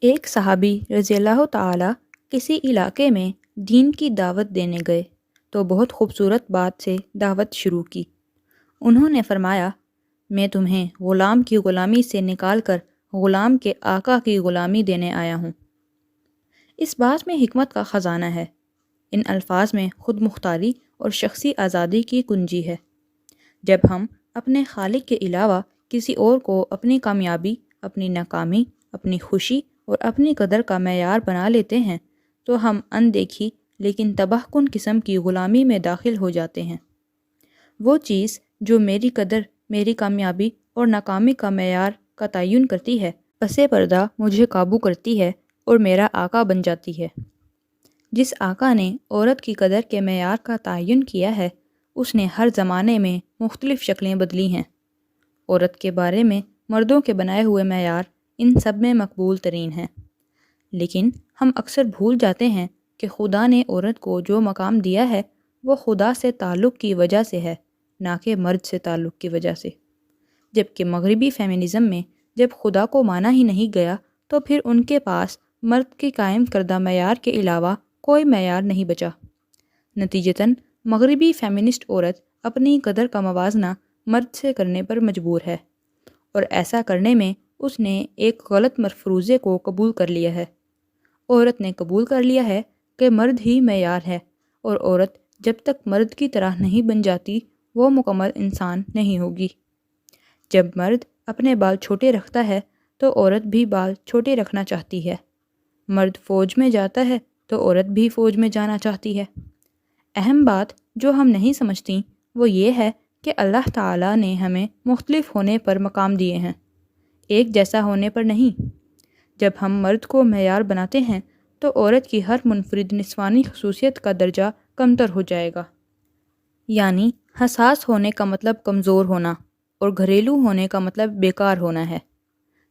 ایک صحابی رضی اللہ تعالی کسی علاقے میں دین کی دعوت دینے گئے تو بہت خوبصورت بات سے دعوت شروع کی۔ انہوں نے فرمایا، میں تمہیں غلام کی غلامی سے نکال کر غلام کے آقا کی غلامی دینے آیا ہوں۔ اس بات میں حکمت کا خزانہ ہے۔ ان الفاظ میں خود مختاری اور شخصی آزادی کی کنجی ہے۔ جب ہم اپنے خالق کے علاوہ کسی اور کو اپنی کامیابی، اپنی ناکامی، اپنی خوشی اور اپنی قدر کا معیار بنا لیتے ہیں تو ہم اندیکھی لیکن تباہ کن قسم کی غلامی میں داخل ہو جاتے ہیں۔ وہ چیز جو میری قدر، میری کامیابی اور ناکامی کا معیار کا تعین کرتی ہے، پس پردہ مجھے قابو کرتی ہے اور میرا آقا بن جاتی ہے۔ جس آقا نے عورت کی قدر کے معیار کا تعین کیا ہے، اس نے ہر زمانے میں مختلف شکلیں بدلی ہیں۔ عورت کے بارے میں مردوں کے بنائے ہوئے معیار ان سب میں مقبول ترین ہیں، لیکن ہم اکثر بھول جاتے ہیں کہ خدا نے عورت کو جو مقام دیا ہے وہ خدا سے تعلق کی وجہ سے ہے، نہ کہ مرد سے تعلق کی وجہ سے۔ جبکہ مغربی فیمنزم میں جب خدا کو مانا ہی نہیں گیا تو پھر ان کے پاس مرد کے قائم کردہ معیار کے علاوہ کوئی معیار نہیں بچا۔ نتیجتاً مغربی فیمنسٹ عورت اپنی قدر کا موازنہ مرد سے کرنے پر مجبور ہے، اور ایسا کرنے میں اس نے ایک غلط مفروضے کو قبول کر لیا ہے۔ عورت نے قبول کر لیا ہے کہ مرد ہی معیار ہے، اور عورت جب تک مرد کی طرح نہیں بن جاتی وہ مکمل انسان نہیں ہوگی۔ جب مرد اپنے بال چھوٹے رکھتا ہے تو عورت بھی بال چھوٹے رکھنا چاہتی ہے۔ مرد فوج میں جاتا ہے تو عورت بھی فوج میں جانا چاہتی ہے۔ اہم بات جو ہم نہیں سمجھتی وہ یہ ہے کہ اللہ تعالیٰ نے ہمیں مختلف ہونے پر مقام دیے ہیں، ایک جیسا ہونے پر نہیں۔ جب ہم مرد کو معیار بناتے ہیں تو عورت کی ہر منفرد نسوانی خصوصیت کا درجہ کمتر ہو جائے گا۔ یعنی حساس ہونے کا مطلب کمزور ہونا، اور گھریلو ہونے کا مطلب بیکار ہونا ہے۔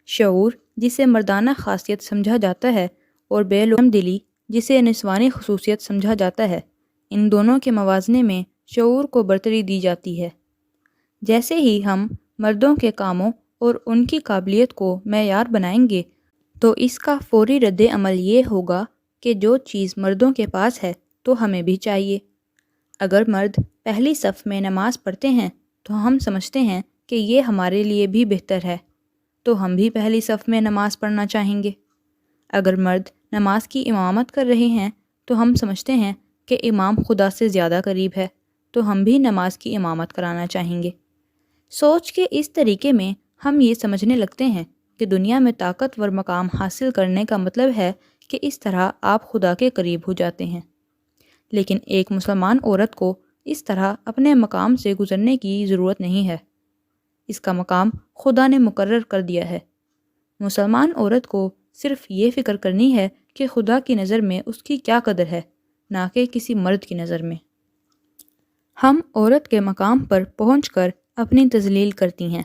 شعور جسے مردانہ خاصیت سمجھا جاتا ہے اور بے لوم دلی جسے نسوانی خصوصیت سمجھا جاتا ہے، ان دونوں کے موازنے میں شعور کو برتری دی جاتی ہے۔ جیسے ہی ہم مردوں کے کاموں اور ان کی قابلیت کو معیار بنائیں گے تو اس کا فوری رد عمل یہ ہوگا کہ جو چیز مردوں کے پاس ہے تو ہمیں بھی چاہیے۔ اگر مرد پہلی صف میں نماز پڑھتے ہیں تو ہم سمجھتے ہیں کہ یہ ہمارے لیے بھی بہتر ہے، تو ہم بھی پہلی صف میں نماز پڑھنا چاہیں گے۔ اگر مرد نماز کی امامت کر رہے ہیں تو ہم سمجھتے ہیں کہ امام خدا سے زیادہ قریب ہے، تو ہم بھی نماز کی امامت کرانا چاہیں گے۔ سوچ کے اس طریقے میں ہم یہ سمجھنے لگتے ہیں کہ دنیا میں طاقتور مقام حاصل کرنے کا مطلب ہے کہ اس طرح آپ خدا کے قریب ہو جاتے ہیں۔ لیکن ایک مسلمان عورت کو اس طرح اپنے مقام سے گزرنے کی ضرورت نہیں ہے۔ اس کا مقام خدا نے مقرر کر دیا ہے۔ مسلمان عورت کو صرف یہ فکر کرنی ہے کہ خدا کی نظر میں اس کی کیا قدر ہے، نہ کہ کسی مرد کی نظر میں۔ ہم عورت کے مقام پر پہنچ کر اپنی تذلیل کرتی ہیں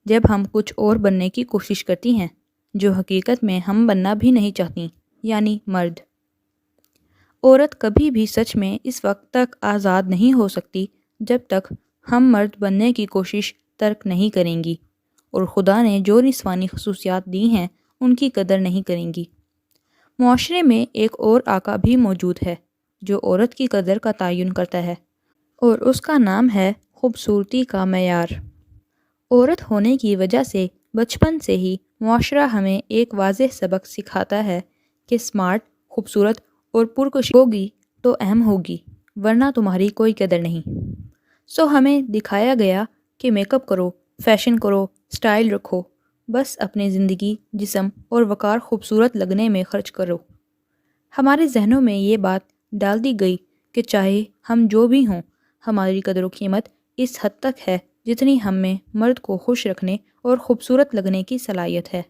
جب ہم کچھ اور بننے کی کوشش کرتی ہیں جو حقیقت میں ہم بننا بھی نہیں چاہتی، یعنی مرد۔ عورت کبھی بھی سچ میں اس وقت تک آزاد نہیں ہو سکتی جب تک ہم مرد بننے کی کوشش ترک نہیں کریں گی، اور خدا نے جو نسوانی خصوصیات دی ہیں ان کی قدر نہیں کریں گی۔ معاشرے میں ایک اور آقا بھی موجود ہے جو عورت کی قدر کا تعین کرتا ہے، اور اس کا نام ہے خوبصورتی کا معیار۔ عورت ہونے کی وجہ سے بچپن سے ہی معاشرہ ہمیں ایک واضح سبق سکھاتا ہے کہ سمارٹ، خوبصورت اور پرکشش ہوگی تو اہم ہوگی، ورنہ تمہاری کوئی قدر نہیں۔ سو ہمیں دکھایا گیا کہ میک اپ کرو، فیشن کرو، سٹائل رکھو، بس اپنی زندگی، جسم اور وقار خوبصورت لگنے میں خرچ کرو۔ ہمارے ذہنوں میں یہ بات ڈال دی گئی کہ چاہے ہم جو بھی ہوں، ہماری قدر و قیمت اس حد تک ہے جتنی ہم میں مرد کو خوش رکھنے اور خوبصورت لگنے کی صلاحیت ہے۔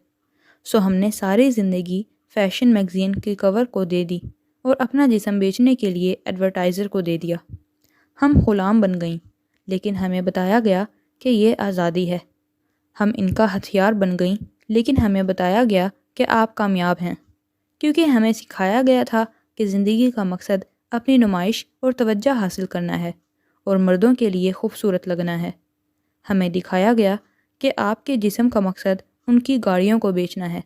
سو ہم نے ساری زندگی فیشن میگزین کے کور کو دے دی اور اپنا جسم بیچنے کے لیے ایڈورٹائزر کو دے دیا۔ ہم غلام بن گئیں، لیکن ہمیں بتایا گیا کہ یہ آزادی ہے۔ ہم ان کا ہتھیار بن گئیں، لیکن ہمیں بتایا گیا کہ آپ کامیاب ہیں، کیونکہ ہمیں سکھایا گیا تھا کہ زندگی کا مقصد اپنی نمائش اور توجہ حاصل کرنا ہے اور مردوں کے لیے خوبصورت لگنا ہے۔ ہمیں دکھایا گیا کہ آپ کے جسم کا مقصد ان کی گاڑیوں کو بیچنا ہے،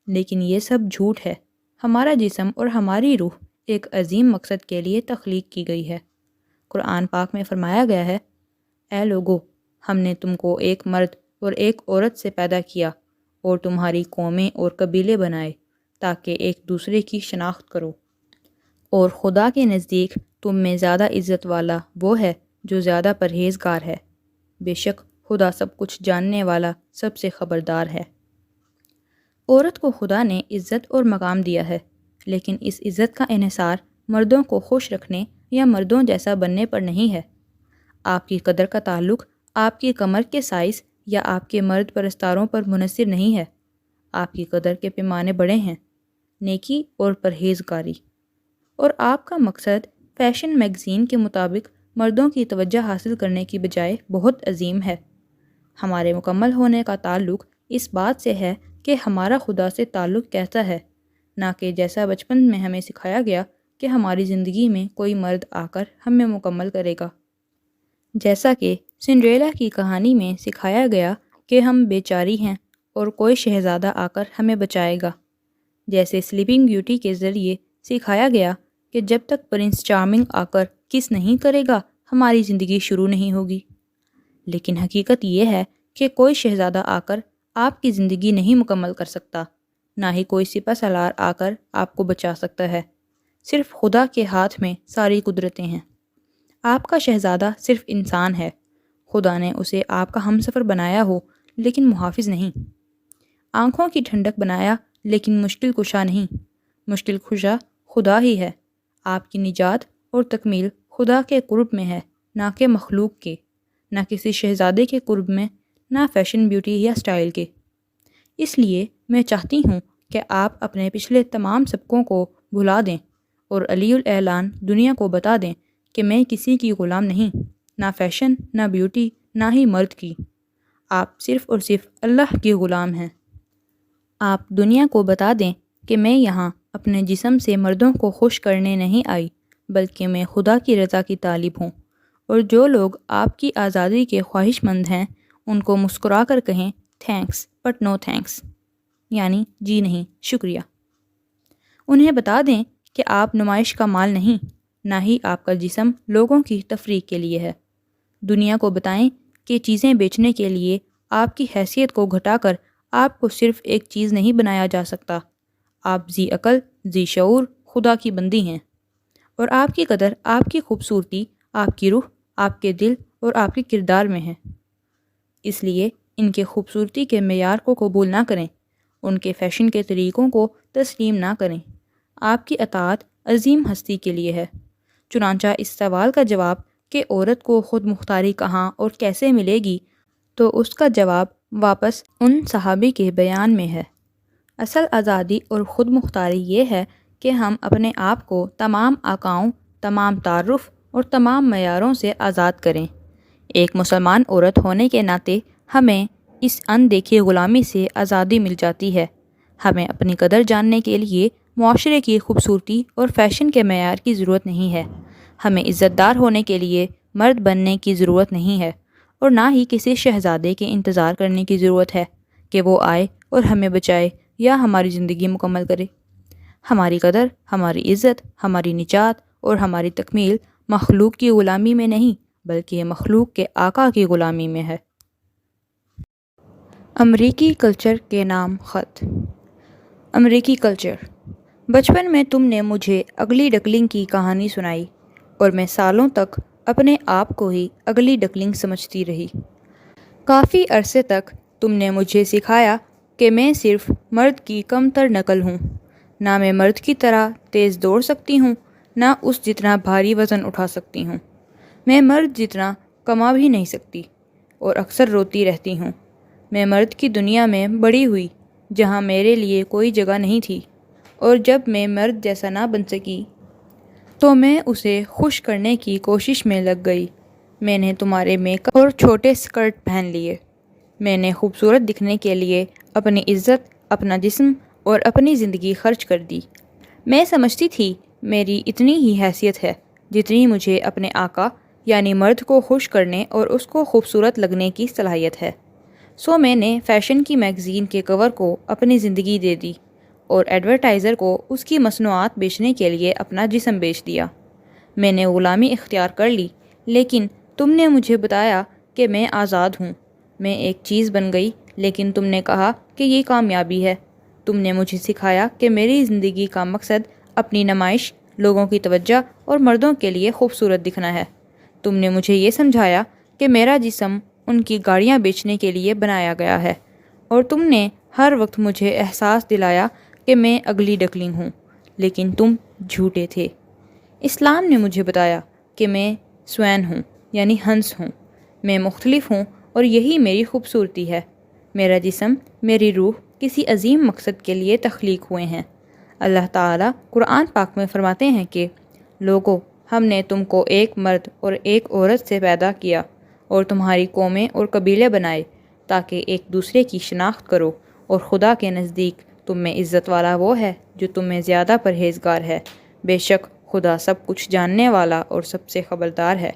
لیکن یہ سب جھوٹ ہے۔ ہمارا جسم اور ہماری روح ایک عظیم مقصد کے لیے تخلیق کی گئی ہے۔ قرآن پاک میں فرمایا گیا ہے، اے لوگو، ہم نے تم کو ایک مرد اور ایک عورت سے پیدا کیا اور تمہاری قومیں اور قبیلے بنائے تاکہ ایک دوسرے کی شناخت کرو، اور خدا کے نزدیک تم میں زیادہ عزت والا وہ ہے جو زیادہ پرہیزگار ہے۔ بے شک خدا سب کچھ جاننے والا، سب سے خبردار ہے۔ عورت کو خدا نے عزت اور مقام دیا ہے، لیکن اس عزت کا انحصار مردوں کو خوش رکھنے یا مردوں جیسا بننے پر نہیں ہے۔ آپ کی قدر کا تعلق آپ کی کمر کے سائز یا آپ کے مرد پرستاروں پر منحصر نہیں ہے۔ آپ کی قدر کے پیمانے بڑے ہیں، نیکی اور پرہیزگاری، اور آپ کا مقصد فیشن میگزین کے مطابق مردوں کی توجہ حاصل کرنے کی بجائے بہت عظیم ہے۔ ہمارے مکمل ہونے کا تعلق اس بات سے ہے کہ ہمارا خدا سے تعلق کیسا ہے، نہ کہ جیسا بچپن میں ہمیں سکھایا گیا کہ ہماری زندگی میں کوئی مرد آ کر ہمیں مکمل کرے گا۔ جیسا کہ سنڈریلا کی کہانی میں سکھایا گیا کہ ہم بیچاری ہیں اور کوئی شہزادہ آ کر ہمیں بچائے گا، جیسے سلیپنگ بیوٹی کے ذریعے سکھایا گیا کہ جب تک پرنس چارمنگ آ کر کس نہیں کرے گا ہماری زندگی شروع نہیں ہوگی۔ لیکن حقیقت یہ ہے کہ کوئی شہزادہ آ کر آپ کی زندگی نہیں مکمل کر سکتا، نہ ہی کوئی سپہ سالار آ کر آپ کو بچا سکتا ہے۔ صرف خدا کے ہاتھ میں ساری قدرتیں ہیں۔ آپ کا شہزادہ صرف انسان ہے، خدا نے اسے آپ کا ہمسفر بنایا ہو لیکن محافظ نہیں، آنکھوں کی ٹھنڈک بنایا لیکن مشکل کشا نہیں۔ مشکل کشا خدا ہی ہے۔ آپ کی نجات اور تکمیل خدا کے قرب میں ہے، نہ کہ مخلوق کے، نہ کسی شہزادے کے قرب میں، نہ فیشن بیوٹی یا سٹائل کے۔ اس لیے میں چاہتی ہوں کہ آپ اپنے پچھلے تمام سبقوں کو بھلا دیں اور علی الاعلان دنیا کو بتا دیں کہ میں کسی کی غلام نہیں، نہ فیشن، نہ بیوٹی، نہ ہی مرد کی۔ آپ صرف اور صرف اللہ کی غلام ہیں۔ آپ دنیا کو بتا دیں کہ میں یہاں اپنے جسم سے مردوں کو خوش کرنے نہیں آئی، بلکہ میں خدا کی رضا کی طالب ہوں، اور جو لوگ آپ کی آزادی کے خواہش مند ہیں ان کو مسکرا کر کہیں تھینکس بٹ نو تھینکس، یعنی جی نہیں، شکریہ۔ انہیں بتا دیں کہ آپ نمائش کا مال نہیں، نہ ہی آپ کا جسم لوگوں کی تفریح کے لیے ہے۔ دنیا کو بتائیں کہ چیزیں بیچنے کے لیے آپ کی حیثیت کو گھٹا کر آپ کو صرف ایک چیز نہیں بنایا جا سکتا۔ آپ ذی عقل، ذی شعور، خدا کی بندی ہیں، اور آپ کی قدر آپ کی خوبصورتی، آپ کی روح، آپ کے دل اور آپ کے کردار میں ہے۔ اس لیے ان کے خوبصورتی کے معیار کو قبول نہ کریں، ان کے فیشن کے طریقوں کو تسلیم نہ کریں۔ آپ کی اطاعت عظیم ہستی کے لیے ہے۔ چنانچہ اس سوال کا جواب کہ عورت کو خود مختاری کہاں اور کیسے ملے گی، تو اس کا جواب واپس ان صحابی کے بیان میں ہے۔ اصل آزادی اور خود مختاری یہ ہے کہ ہم اپنے آپ کو تمام آقاؤں، تمام تعارف اور تمام معیاروں سے آزاد کریں۔ ایک مسلمان عورت ہونے کے ناطے ہمیں اس اندیکھی غلامی سے آزادی مل جاتی ہے۔ ہمیں اپنی قدر جاننے کے لیے معاشرے کی خوبصورتی اور فیشن کے معیار کی ضرورت نہیں ہے۔ ہمیں عزت دار ہونے کے لیے مرد بننے کی ضرورت نہیں ہے، اور نہ ہی کسی شہزادے کے انتظار کرنے کی ضرورت ہے کہ وہ آئے اور ہمیں بچائے یا ہماری زندگی مکمل کرے۔ ہماری قدر، ہماری عزت، ہماری نجات اور ہماری تکمیل مخلوق کی غلامی میں نہیں، بلکہ مخلوق کے آقا کی غلامی میں ہے۔ امریکی کلچر کے نام خط۔ امریکی کلچر۔ بچپن میں تم نے مجھے اگلی ڈکلنگ کی کہانی سنائی اور میں سالوں تک اپنے آپ کو ہی اگلی ڈکلنگ سمجھتی رہی۔ کافی عرصے تک تم نے مجھے سکھایا کہ میں صرف مرد کی کم تر نقل ہوں، نہ میں مرد کی طرح تیز دوڑ سکتی ہوں، نہ اس جتنا بھاری وزن اٹھا سکتی ہوں، میں مرد جتنا کما بھی نہیں سکتی اور اکثر روتی رہتی ہوں۔ میں مرد کی دنیا میں بڑی ہوئی جہاں میرے لیے کوئی جگہ نہیں تھی، اور جب میں مرد جیسا نہ بن سکی تو میں اسے خوش کرنے کی کوشش میں لگ گئی۔ میں نے تمہارے میک اپ اور چھوٹے سکرٹ پہن لیے۔ میں نے خوبصورت دکھنے کے لیے اپنی عزت، اپنا جسم اور اپنی زندگی خرچ کر دی۔ میں سمجھتی تھی میری اتنی ہی حیثیت ہے جتنی مجھے اپنے آقا یعنی مرد کو خوش کرنے اور اس کو خوبصورت لگنے کی صلاحیت ہے۔ سو میں نے فیشن کی میگزین کے کور کو اپنی زندگی دے دی، اور ایڈورٹائزر کو اس کی مصنوعات بیچنے کے لیے اپنا جسم بیچ دیا۔ میں نے غلامی اختیار کر لی، لیکن تم نے مجھے بتایا کہ میں آزاد ہوں۔ میں ایک چیز بن گئی، لیکن تم نے کہا کہ یہ کامیابی ہے۔ تم نے مجھے سکھایا کہ میری زندگی کا مقصد اپنی نمائش، لوگوں کی توجہ اور مردوں کے لیے خوبصورت دکھنا ہے۔ تم نے مجھے یہ سمجھایا کہ میرا جسم ان کی گاڑیاں بیچنے کے لیے بنایا گیا ہے، اور تم نے ہر وقت مجھے احساس دلایا کہ میں اگلی ڈکلنگ ہوں، لیکن تم جھوٹے تھے۔ اسلام نے مجھے بتایا کہ میں سوین ہوں، یعنی ہنس ہوں۔ میں مختلف ہوں اور یہی میری خوبصورتی ہے۔ میرا جسم، میری روح کسی عظیم مقصد کے لیے تخلیق ہوئے ہیں۔ اللہ تعالیٰ قرآن پاک میں فرماتے ہیں کہ لوگو، ہم نے تم کو ایک مرد اور ایک عورت سے پیدا کیا اور تمہاری قومیں اور قبیلے بنائے تاکہ ایک دوسرے کی شناخت کرو، اور خدا کے نزدیک تم میں عزت والا وہ ہے جو تم میں زیادہ پرہیزگار ہے۔ بے شک خدا سب کچھ جاننے والا اور سب سے خبردار ہے۔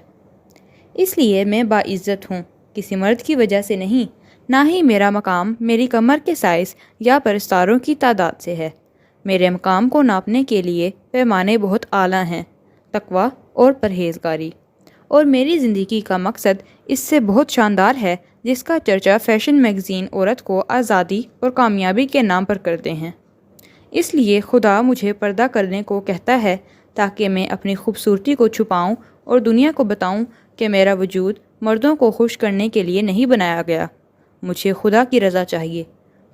اس لیے میں باعزت ہوں، کسی مرد کی وجہ سے نہیں، نہ ہی میرا مقام میری کمر کے سائز یا پرستاروں کی تعداد سے ہے۔ میرے مقام کو ناپنے کے لیے پیمانے بہت اعلیٰ ہیں، تقویٰ اور پرہیزگاری، اور میری زندگی کا مقصد اس سے بہت شاندار ہے، جس کا چرچا فیشن میگزین عورت کو آزادی اور کامیابی کے نام پر کرتے ہیں۔ اس لیے خدا مجھے پردہ کرنے کو کہتا ہے تاکہ میں اپنی خوبصورتی کو چھپاؤں اور دنیا کو بتاؤں کہ میرا وجود مردوں کو خوش کرنے کے لیے نہیں بنایا گیا۔ مجھے خدا کی رضا چاہیے۔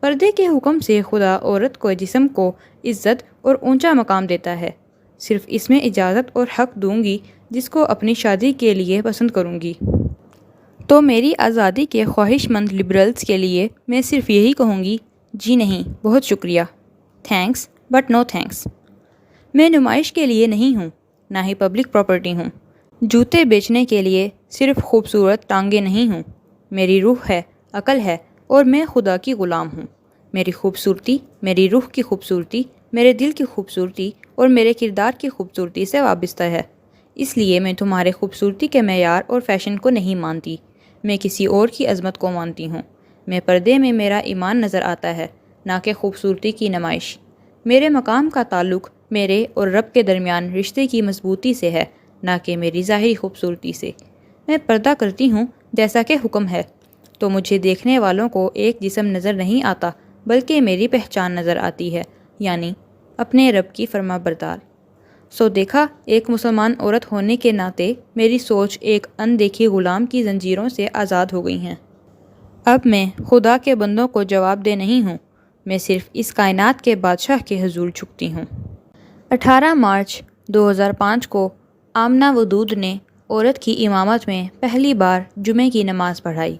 پردے کے حکم سے خدا عورت کو جسم کو عزت اور اونچا مقام دیتا ہے۔ صرف اس میں اجازت اور حق دوں گی جس کو اپنی شادی کے لیے پسند کروں گی۔ تو میری آزادی کے خواہش مند لبرلز کے لیے میں صرف یہی کہوں گی، جی نہیں، بہت شکریہ، تھینکس بٹ نو تھینکس۔ میں نمائش کے لیے نہیں ہوں، نہ ہی پبلک پراپرٹی ہوں۔ جوتے بیچنے کے لیے صرف خوبصورت ٹانگیں نہیں ہوں۔ میری روح ہے، عقل ہے، اور میں خدا کی غلام ہوں۔ میری خوبصورتی، میری روح کی خوبصورتی، میرے دل کی خوبصورتی اور میرے کردار کی خوبصورتی سے وابستہ ہے۔ اس لیے میں تمہارے خوبصورتی کے معیار اور فیشن کو نہیں مانتی، میں کسی اور کی عظمت کو مانتی ہوں۔ میں پردے میں میرا ایمان نظر آتا ہے، نہ کہ خوبصورتی کی نمائش۔ میرے مقام کا تعلق میرے اور رب کے درمیان رشتے کی مضبوطی سے ہے، نہ کہ میری ظاہری خوبصورتی سے۔ میں پردہ کرتی ہوں جیسا کہ حکم ہے، تو مجھے دیکھنے والوں کو ایک جسم نظر نہیں آتا، بلکہ میری پہچان نظر آتی ہے، یعنی اپنے رب کی فرما بردار۔ سو دیکھا، ایک مسلمان عورت ہونے کے ناطے میری سوچ ایک اندیکھی غلام کی زنجیروں سے آزاد ہو گئی ہیں۔ اب میں خدا کے بندوں کو جواب دہ نہیں ہوں، میں صرف اس کائنات کے بادشاہ کے حضور جھکتی ہوں۔ 18 مارچ 2005 کو آمنہ ودود نے عورت کی امامت میں پہلی بار جمعے کی نماز پڑھائی۔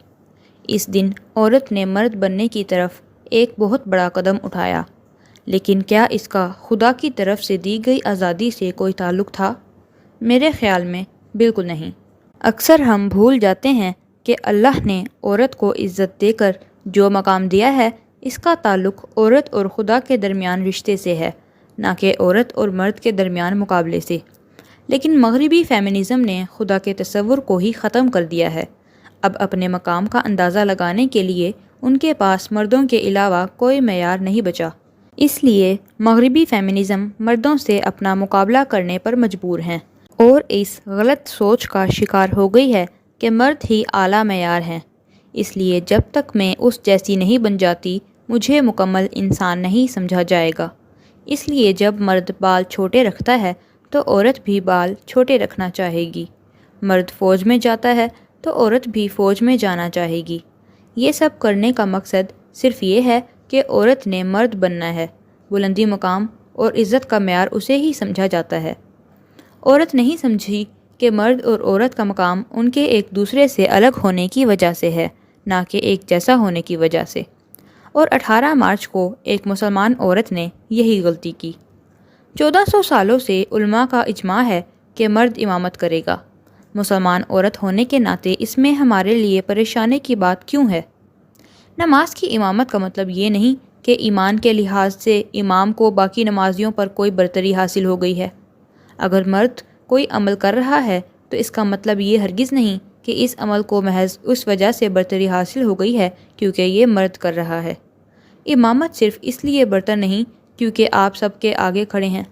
اس دن عورت نے مرد بننے کی طرف ایک بہت بڑا قدم اٹھایا، لیکن کیا اس کا خدا کی طرف سے دی گئی آزادی سے کوئی تعلق تھا؟ میرے خیال میں بالکل نہیں۔ اکثر ہم بھول جاتے ہیں کہ اللہ نے عورت کو عزت دے کر جو مقام دیا ہے، اس کا تعلق عورت اور خدا کے درمیان رشتے سے ہے، نہ کہ عورت اور مرد کے درمیان مقابلے سے۔ لیکن مغربی فیمنزم نے خدا کے تصور کو ہی ختم کر دیا ہے۔ اب اپنے مقام کا اندازہ لگانے کے لیے ان کے پاس مردوں کے علاوہ کوئی معیار نہیں بچا۔ اس لیے مغربی فیمنزم مردوں سے اپنا مقابلہ کرنے پر مجبور ہیں، اور اس غلط سوچ کا شکار ہو گئی ہے کہ مرد ہی اعلیٰ معیار ہیں۔ اس لیے جب تک میں اس جیسی نہیں بن جاتی، مجھے مکمل انسان نہیں سمجھا جائے گا۔ اس لیے جب مرد بال چھوٹے رکھتا ہے تو عورت بھی بال چھوٹے رکھنا چاہے گی۔ مرد فوج میں جاتا ہے تو عورت بھی فوج میں جانا چاہے گی۔ یہ سب کرنے کا مقصد صرف یہ ہے کہ عورت نے مرد بننا ہے۔ بلندی مقام اور عزت کا معیار اسے ہی سمجھا جاتا ہے۔ عورت نہیں سمجھی کہ مرد اور عورت کا مقام ان کے ایک دوسرے سے الگ ہونے کی وجہ سے ہے، نہ کہ ایک جیسا ہونے کی وجہ سے۔ اور 18 مارچ کو ایک مسلمان عورت نے یہی غلطی کی۔ 1400 سالوں سے علماء کا اجماع ہے کہ مرد امامت کرے گا۔ مسلمان عورت ہونے کے ناطے اس میں ہمارے لیے پریشانی کی بات کیوں ہے؟ نماز کی امامت کا مطلب یہ نہیں کہ ایمان کے لحاظ سے امام کو باقی نمازیوں پر کوئی برتری حاصل ہو گئی ہے۔ اگر مرد کوئی عمل کر رہا ہے تو اس کا مطلب یہ ہرگز نہیں کہ اس عمل کو محض اس وجہ سے برتری حاصل ہو گئی ہے کیونکہ یہ مرد کر رہا ہے۔ امامت صرف اس لیے برتر نہیں کیونکہ آپ سب کے آگے کھڑے ہیں۔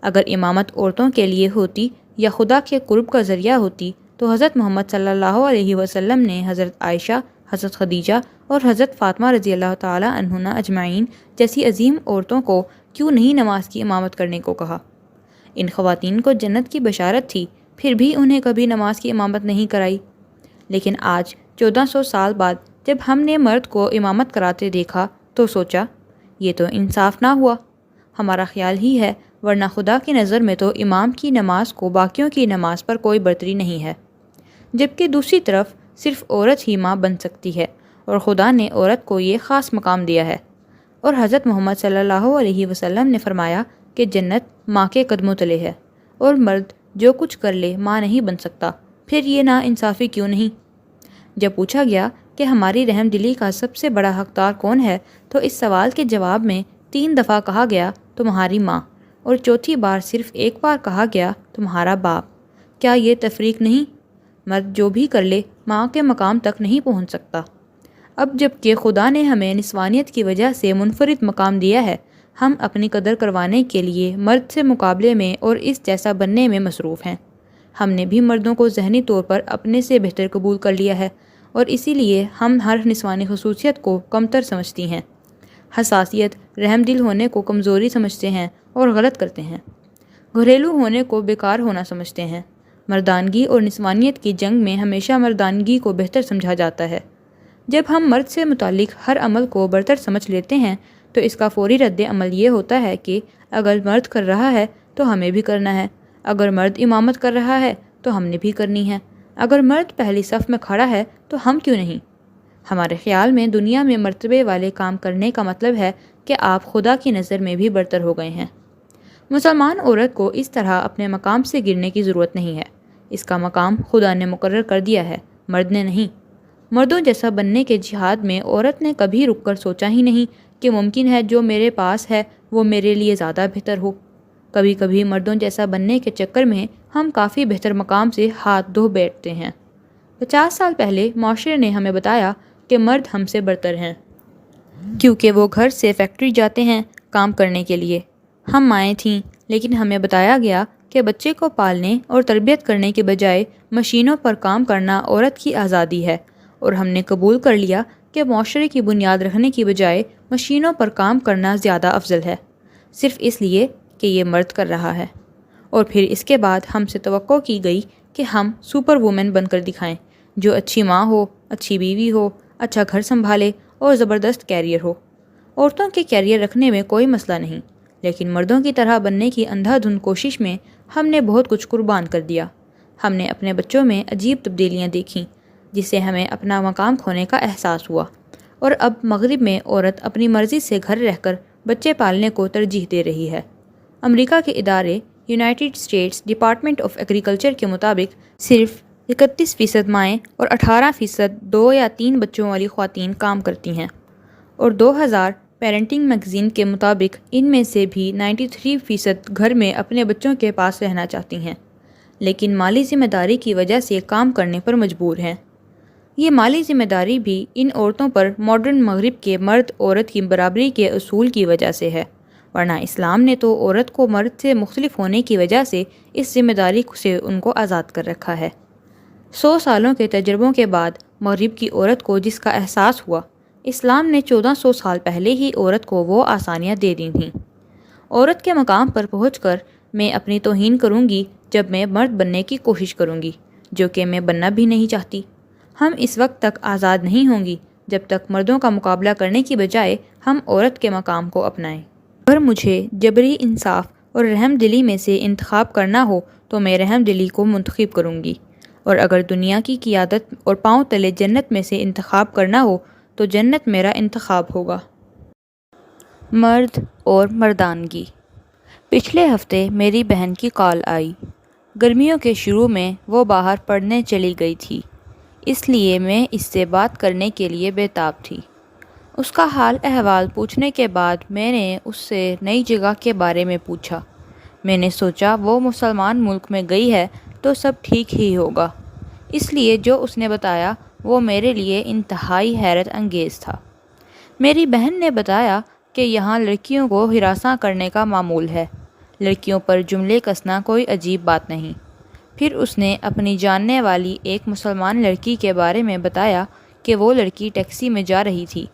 اگر امامت عورتوں کے لیے ہوتی یا خدا کے قرب کا ذریعہ ہوتی تو حضرت محمد صلی اللہ علیہ وسلم نے حضرت عائشہ، حضرت خدیجہ اور حضرت فاطمہ رضی اللہ تعالی عنہن اجمعین جیسی عظیم عورتوں کو کیوں نہیں نماز کی امامت کرنے کو کہا؟ ان خواتین کو جنت کی بشارت تھی، پھر بھی انہیں کبھی نماز کی امامت نہیں کرائی۔ لیکن آج 1400 سال بعد جب ہم نے مرد کو امامت کراتے دیکھا تو سوچا یہ تو انصاف نہ ہوا۔ ہمارا خیال ہی ہے، ورنہ خدا کی نظر میں تو امام کی نماز کو باقیوں کی نماز پر کوئی برتری نہیں ہے، جبکہ دوسری طرف صرف عورت ہی ماں بن سکتی ہے، اور خدا نے عورت کو یہ خاص مقام دیا ہے۔ اور حضرت محمد صلی اللہ علیہ وسلم نے فرمایا کہ جنت ماں کے قدموں تلے ہے، اور مرد جو کچھ کر لے ماں نہیں بن سکتا، پھر یہ نا انصافی کیوں نہیں؟ جب پوچھا گیا کہ ہماری رحم دلی کا سب سے بڑا حقدار کون ہے تو اس سوال کے جواب میں 3 دفعہ کہا گیا تمہاری ماں، اور چوتھی بار صرف ایک بار کہا گیا تمہارا باپ۔ کیا یہ تفریق نہیں؟ مرد جو بھی کر لے ماں کے مقام تک نہیں پہنچ سکتا۔ اب جب کہ خدا نے ہمیں نسوانیت کی وجہ سے منفرد مقام دیا ہے، ہم اپنی قدر کروانے کے لیے مرد سے مقابلے میں اور اس جیسا بننے میں مصروف ہیں۔ ہم نے بھی مردوں کو ذہنی طور پر اپنے سے بہتر قبول کر لیا ہے، اور اسی لیے ہم ہر نسوانی خصوصیت کو کمتر سمجھتی ہیں، حساسیت، رحم دل ہونے کو کمزوری سمجھتے ہیں اور غلط کرتے ہیں، گھریلو ہونے کو بیکار ہونا سمجھتے ہیں۔ مردانگی اور نسوانیت کی جنگ میں ہمیشہ مردانگی کو بہتر سمجھا جاتا ہے۔ جب ہم مرد سے متعلق ہر عمل کو برتر سمجھ لیتے ہیں تو اس کا فوری رد عمل یہ ہوتا ہے کہ اگر مرد کر رہا ہے تو ہمیں بھی کرنا ہے، اگر مرد امامت کر رہا ہے تو ہم نے بھی کرنی ہے، اگر مرد پہلی صف میں کھڑا ہے تو ہم کیوں نہیں؟ ہمارے خیال میں دنیا میں مرتبے والے کام کرنے کا مطلب ہے کہ آپ خدا کی نظر میں بھی برتر ہو گئے ہیں۔ مسلمان عورت کو اس طرح اپنے مقام سے گرنے کی ضرورت نہیں ہے، اس کا مقام خدا نے مقرر کر دیا ہے، مرد نے نہیں۔ مردوں جیسا بننے کے جہاد میں عورت نے کبھی رک کر سوچا ہی نہیں کہ ممکن ہے جو میرے پاس ہے وہ میرے لیے زیادہ بہتر ہو۔ کبھی کبھی مردوں جیسا بننے کے چکر میں ہم کافی بہتر مقام سے ہاتھ دھو بیٹھتے ہیں۔ 50 سال پہلے معاشرے نے ہمیں بتایا کہ مرد ہم سے برتر ہیں، کیونکہ وہ گھر سے فیکٹری جاتے ہیں کام کرنے کے لیے۔ ہم مائیں تھیں، لیکن ہمیں بتایا گیا کہ بچے کو پالنے اور تربیت کرنے کے بجائے مشینوں پر کام کرنا عورت کی آزادی ہے، اور ہم نے قبول کر لیا کہ معاشرے کی بنیاد رکھنے کی بجائے مشینوں پر کام کرنا زیادہ افضل ہے، صرف اس لیے کہ یہ مرد کر رہا ہے۔ اور پھر اس کے بعد ہم سے توقع کی گئی کہ ہم سپر وومن بن کر دکھائیں، جو اچھی ماں ہو، اچھی بیوی ہو، اچھا گھر سنبھالے اور زبردست کیریئر ہو۔ عورتوں کے کیریئر رکھنے میں کوئی مسئلہ نہیں، لیکن مردوں کی طرح بننے کی اندھا دھند کوشش میں ہم نے بہت کچھ قربان کر دیا۔ ہم نے اپنے بچوں میں عجیب تبدیلیاں دیکھیں، جس سے ہمیں اپنا مقام کھونے کا احساس ہوا، اور اب مغرب میں عورت اپنی مرضی سے گھر رہ کر بچے پالنے کو ترجیح دے رہی ہے۔ امریکہ کے ادارے United States department of agriculture کے مطابق صرف 31% مائیں اور 18% 2 یا 3 بچوں والی خواتین کام کرتی ہیں، اور 2000 پیرنٹنگ میگزین کے مطابق ان میں سے بھی 93% گھر میں اپنے بچوں کے پاس رہنا چاہتی ہیں، لیکن مالی ذمہ داری کی وجہ سے کام کرنے پر مجبور ہیں۔ یہ مالی ذمہ داری بھی ان عورتوں پر ماڈرن مغرب کے مرد عورت کی برابری کے اصول کی وجہ سے ہے، ورنہ اسلام نے تو عورت کو مرد سے مختلف ہونے کی وجہ سے اس ذمہ داری سے ان کو آزاد کر رکھا ہے۔ 100 سالوں کے تجربوں کے بعد مغرب کی عورت کو جس کا احساس ہوا، اسلام نے 1400 سال پہلے ہی عورت کو وہ آسانیاں دے دی تھیں۔ عورت کے مقام پر پہنچ کر میں اپنی توہین کروں گی جب میں مرد بننے کی کوشش کروں گی، جو کہ میں بننا بھی نہیں چاہتی۔ ہم اس وقت تک آزاد نہیں ہوں گی جب تک مردوں کا مقابلہ کرنے کی بجائے ہم عورت کے مقام کو اپنائیں۔ اگر مجھے جبری انصاف اور رحم دلی میں سے انتخاب کرنا ہو تو میں رحم دلی کو منتخب کروں گی، اور اگر دنیا کی قیادت اور پاؤں تلے جنت میں سے انتخاب کرنا ہو تو جنت میرا انتخاب ہوگا۔ مرد اور مردانگی۔ پچھلے ہفتے میری بہن کی کال آئی۔ گرمیوں کے شروع میں وہ باہر پڑھنے چلی گئی تھی، اس لیے میں اس سے بات کرنے کے لیے بے تاب تھی۔ اس کا حال احوال پوچھنے کے بعد میں نے اس سے نئی جگہ کے بارے میں پوچھا۔ میں نے سوچا وہ مسلمان ملک میں گئی ہے تو سب ٹھیک ہی ہوگا، اس لیے جو اس نے بتایا وہ میرے لیے انتہائی حیرت انگیز تھا۔ میری بہن نے بتایا کہ یہاں لڑکیوں کو ہراساں کرنے کا معمول ہے، لڑکیوں پر جملے کسنا کوئی عجیب بات نہیں۔ پھر اس نے اپنی جاننے والی ایک مسلمان لڑکی کے بارے میں بتایا کہ وہ لڑکی ٹیکسی میں جا رہی تھی۔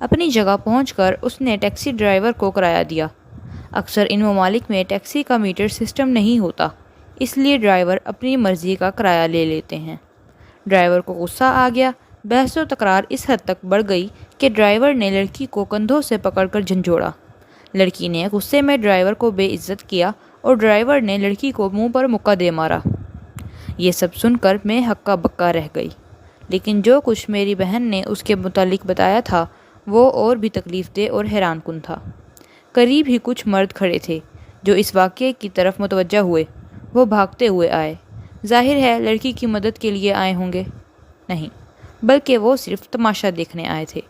اپنی جگہ پہنچ کر اس نے ٹیکسی ڈرائیور کو کرایہ دیا۔ اکثر ان ممالک میں ٹیکسی کا میٹر سسٹم نہیں ہوتا، اس لیے ڈرائیور اپنی مرضی کا کرایہ لے لیتے ہیں۔ ڈرائیور کو غصہ آ گیا۔ بحث و تکرار اس حد تک بڑھ گئی کہ ڈرائیور نے لڑکی کو کندھوں سے پکڑ کر جھنجھوڑا۔ لڑکی نے غصے میں ڈرائیور کو بے عزت کیا اور ڈرائیور نے لڑکی کو منہ پر مکہ دے مارا۔ یہ سب سن کر میں ہکا بکا رہ گئی، لیکن جو کچھ میری بہن نے اس کے متعلق بتایا تھا وہ اور بھی تکلیف دہ اور حیران کن تھا۔ قریب ہی کچھ مرد کھڑے تھے جو اس واقعے کی طرف متوجہ ہوئے۔ وہ بھاگتے ہوئے آئے۔ ظاہر ہے لڑکی کی مدد کے لیے آئے ہوں گے، نہیں بلکہ وہ صرف تماشا دیکھنے آئے تھے۔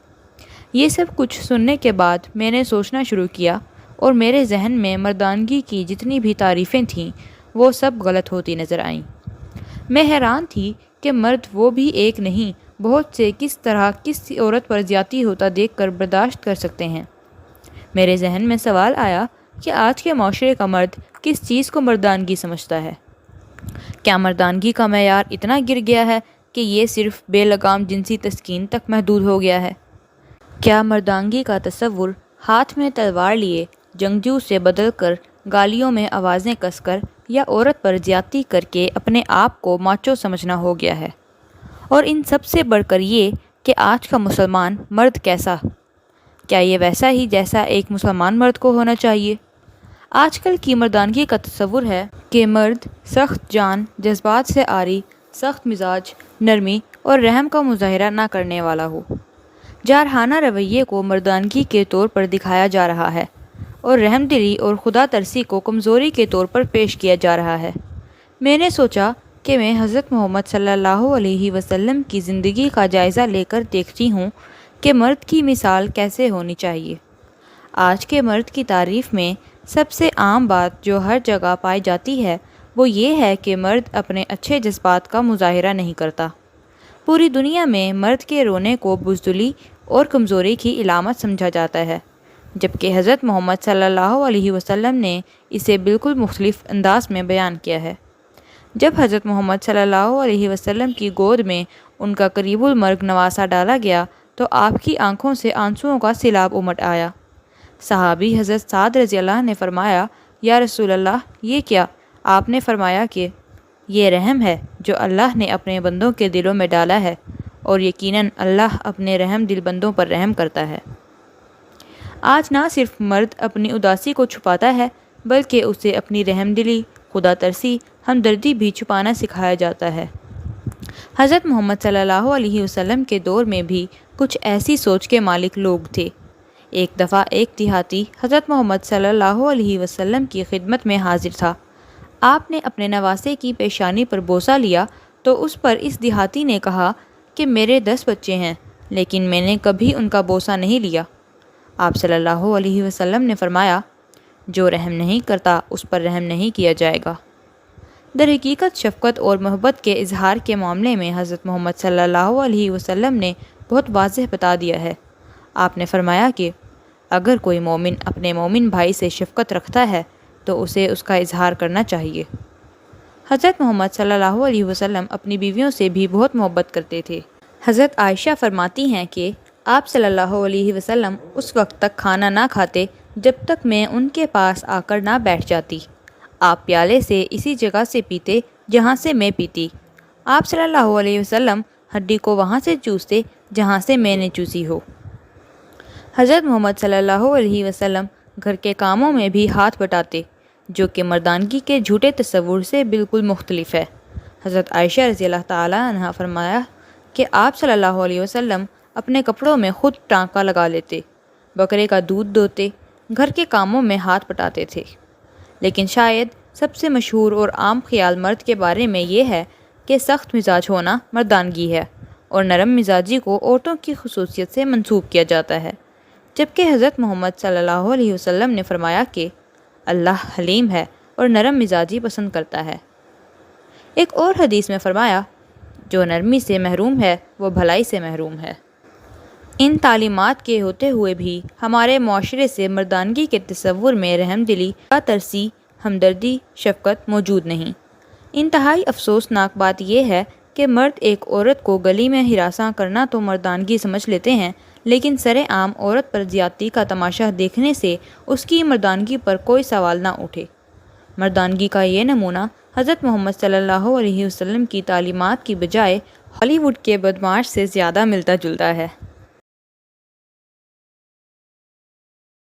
یہ سب کچھ سننے کے بعد میں نے سوچنا شروع کیا اور میرے ذہن میں مردانگی کی جتنی بھی تعریفیں تھیں وہ سب غلط ہوتی نظر آئیں۔ میں حیران تھی کہ مرد وہ بھی ایک نہیں بہت سے کس طرح کسی عورت پر زیادتی ہوتا دیکھ کر برداشت کر سکتے ہیں۔ میرے ذہن میں سوال آیا کہ آج کے معاشرے کا مرد کس چیز کو مردانگی سمجھتا ہے؟ کیا مردانگی کا معیار اتنا گر گیا ہے کہ یہ صرف بے لگام جنسی تسکین تک محدود ہو گیا ہے؟ کیا مردانگی کا تصور ہاتھ میں تلوار لیے جنگجو سے بدل کر گالیوں میں آوازیں کس کر یا عورت پر زیادتی کر کے اپنے آپ کو ماچو سمجھنا ہو گیا ہے؟ اور ان سب سے بڑھ کر یہ کہ آج کا مسلمان مرد کیسا؟ کیا یہ ویسا ہی جیسا ایک مسلمان مرد کو ہونا چاہیے؟ آج کل کی مردانگی کا تصور ہے کہ مرد سخت جان، جذبات سے عاری، سخت مزاج، نرمی اور رحم کا مظاہرہ نہ کرنے والا ہو۔ جارحانہ رویے کو مردانگی کے طور پر دکھایا جا رہا ہے اور رحم دلی اور خدا ترسی کو کمزوری کے طور پر پیش کیا جا رہا ہے۔ میں نے سوچا کہ میں حضرت محمد صلی اللہ علیہ وسلم کی زندگی کا جائزہ لے کر دیکھتی ہوں کہ مرد کی مثال کیسے ہونی چاہیے۔ آج کے مرد کی تعریف میں سب سے عام بات جو ہر جگہ پائی جاتی ہے وہ یہ ہے کہ مرد اپنے اچھے جذبات کا مظاہرہ نہیں کرتا۔ پوری دنیا میں مرد کے رونے کو بزدلی اور کمزوری کی علامت سمجھا جاتا ہے، جبکہ حضرت محمد صلی اللہ علیہ وسلم نے اسے بالکل مختلف انداز میں بیان کیا ہے۔ جب حضرت محمد صلی اللہ علیہ وسلم کی گود میں ان کا قریب المرگ نواسہ ڈالا گیا تو آپ کی آنکھوں سے آنسوؤں کا سیلاب امٹ آیا۔ صحابی حضرت سعد رضی اللہ نے فرمایا، یا رسول اللہ یہ کیا؟ آپ نے فرمایا کہ یہ رحم ہے جو اللہ نے اپنے بندوں کے دلوں میں ڈالا ہے، اور یقیناً اللہ اپنے رحم دل بندوں پر رحم کرتا ہے۔ آج نہ صرف مرد اپنی اداسی کو چھپاتا ہے بلکہ اسے اپنی رحم دلی، خدا ترسی، ہمدردی بھی چھپانا سکھایا جاتا ہے۔ حضرت محمد صلی اللہ علیہ وسلم کے دور میں بھی کچھ ایسی سوچ کے مالک لوگ تھے۔ ایک دفعہ ایک دیہاتی حضرت محمد صلی اللہ علیہ وسلم کی خدمت میں حاضر تھا۔ آپ نے اپنے نواسے کی پیشانی پر بوسہ لیا تو اس پر اس دیہاتی نے کہا کہ میرے 10 بچے ہیں لیکن میں نے کبھی ان کا بوسہ نہیں لیا۔ آپ صلی اللہ علیہ وسلم نے فرمایا، جو رحم نہیں کرتا اس پر رحم نہیں کیا جائے گا۔ در حقیقت شفقت اور محبت کے اظہار کے معاملے میں حضرت محمد صلی اللہ علیہ وسلم نے بہت واضح بتا دیا ہے۔ آپ نے فرمایا کہ اگر کوئی مومن اپنے مومن بھائی سے شفقت رکھتا ہے تو اسے اس کا اظہار کرنا چاہیے۔ حضرت محمد صلی اللہ علیہ وسلم اپنی بیویوں سے بھی بہت محبت کرتے تھے۔ حضرت عائشہ فرماتی ہیں کہ آپ صلی اللہ علیہ وسلم اس وقت تک کھانا نہ کھاتے جب تک میں ان کے پاس آ کر نہ بیٹھ جاتی۔ آپ پیالے سے اسی جگہ سے پیتے جہاں سے میں پیتی۔ آپ صلی اللہ علیہ وسلم ہڈی کو وہاں سے چوستے جہاں سے میں نے چوسی ہو۔ حضرت محمد صلی اللہ علیہ وسلم گھر کے کاموں میں بھی ہاتھ بٹاتے، جو کہ مردانگی کے جھوٹے تصور سے بالکل مختلف ہے۔ حضرت عائشہ رضی اللہ تعالیٰ عنہا فرمایا کہ آپ صلی اللہ علیہ وسلم اپنے کپڑوں میں خود ٹانکا لگا لیتے، بکرے کا دودھ دوتے، گھر کے کاموں میں ہاتھ بٹاتے تھے۔ لیکن شاید سب سے مشہور اور عام خیال مرد کے بارے میں یہ ہے کہ سخت مزاج ہونا مردانگی ہے اور نرم مزاجی کو عورتوں کی خصوصیت سے منسوب کیا جاتا ہے، جبکہ حضرت محمد صلی اللہ علیہ وسلم نے فرمایا کہ اللہ حلیم ہے اور نرم مزاجی پسند کرتا ہے۔ ایک اور حدیث میں فرمایا، جو نرمی سے محروم ہے وہ بھلائی سے محروم ہے۔ ان تعلیمات کے ہوتے ہوئے بھی ہمارے معاشرے سے مردانگی کے تصور میں رحم دلی، ترسی، ہمدردی، شفقت موجود نہیں۔ انتہائی افسوسناک بات یہ ہے کہ مرد ایک عورت کو گلی میں ہراساں کرنا تو مردانگی سمجھ لیتے ہیں، لیکن سرِ عام عورت پر زیادتی کا تماشا دیکھنے سے اس کی مردانگی پر کوئی سوال نہ اٹھے۔ مردانگی کا یہ نمونہ حضرت محمد صلی اللہ علیہ وسلم کی تعلیمات کی بجائے ہالی ووڈ کے بدمعاش سے زیادہ ملتا جلتا ہے۔